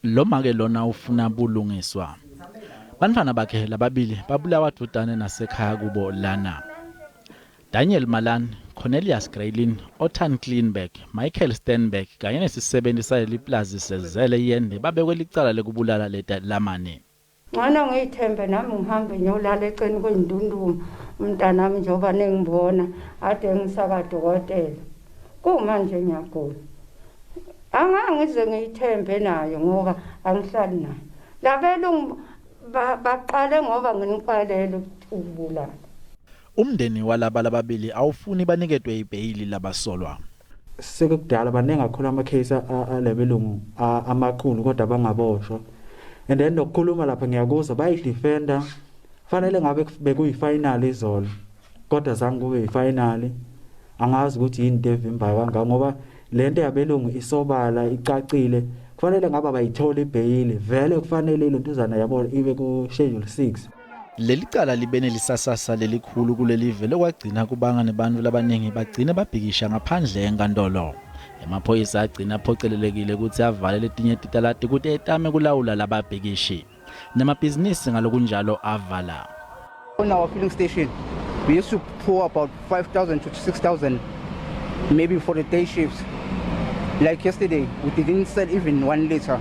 Lo make lona ufuna bulungiswa. Bantwana bakhe lababili babulawa dudane nasekhaya kubo lana. Daniel Malan, Cornelius Graylin, Othan Kleinberg, Michael Sternberg kanye nesisebenzi saleli plaza sezele yende babekwe licala lekubulala leta lamane. Ngana ngiyithembe nami ngihambe ngiyolala eqeni kwendunduma umntanami njoba nengibona ade ngisaka dokotela. Kumanje ngiyagula. Angangize ngiyithembe nayo ngoba angihlali nayo. Labelungu baqale ngoba nginiqalele ukubulala. Umndeni walaba lababili awufuni baniketwe ibhayili labasolwa. Sekudala baningi kakhulu ama-case alebelungu amakhulu kodwa bangaboshwa. And then nokukhuluma lapha ngiyakuzwa bayidefender fanele ngabe bekuyifinal izolo kodwa zange kube yifinal. Angazi ukuthi yini into evimbayo kangaka ngoba lento yabelungu isobala icacile kufanele ngaba bayithola ibhayili vele kufanele ilontuzana yabo ibe ku schedule 6. Leli cala libene lisasasa lelikhulu kulelive lokwagcina kubanga nebantu labaningi bagcina babhikisha ngaphandle enkantolo. Emaphoyisa agcina aphocelelekile ukuthi avale letinye titalati ukuthi etame kulawula lababhikishi. Namabhizinisi ngalokunjalo avala. On our filling station, we used to pour about 5,000 to 6,000 maybe for the day shifts. Like yesterday, we didn't sell even 1 liter.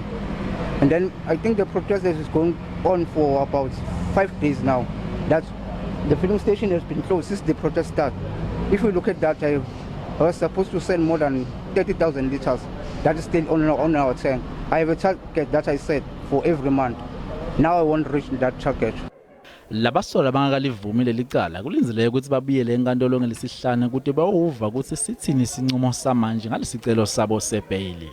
And then I think the protest is going on for about 5 days now. That's the filling station has been closed since the protest started. If we look at that, I was supposed to sell more than 30,000 liters. That is still on our tank. I have a target that I set for every month. Now I won't reach that target. Labasola bangakalivumi leli cala kulinzeleke ukuthi babuyele enkantolo ngelesihlanu ukuthi bawuva ukuthi sithini isinqumo samanje ngalesicelo sabo sebhayili.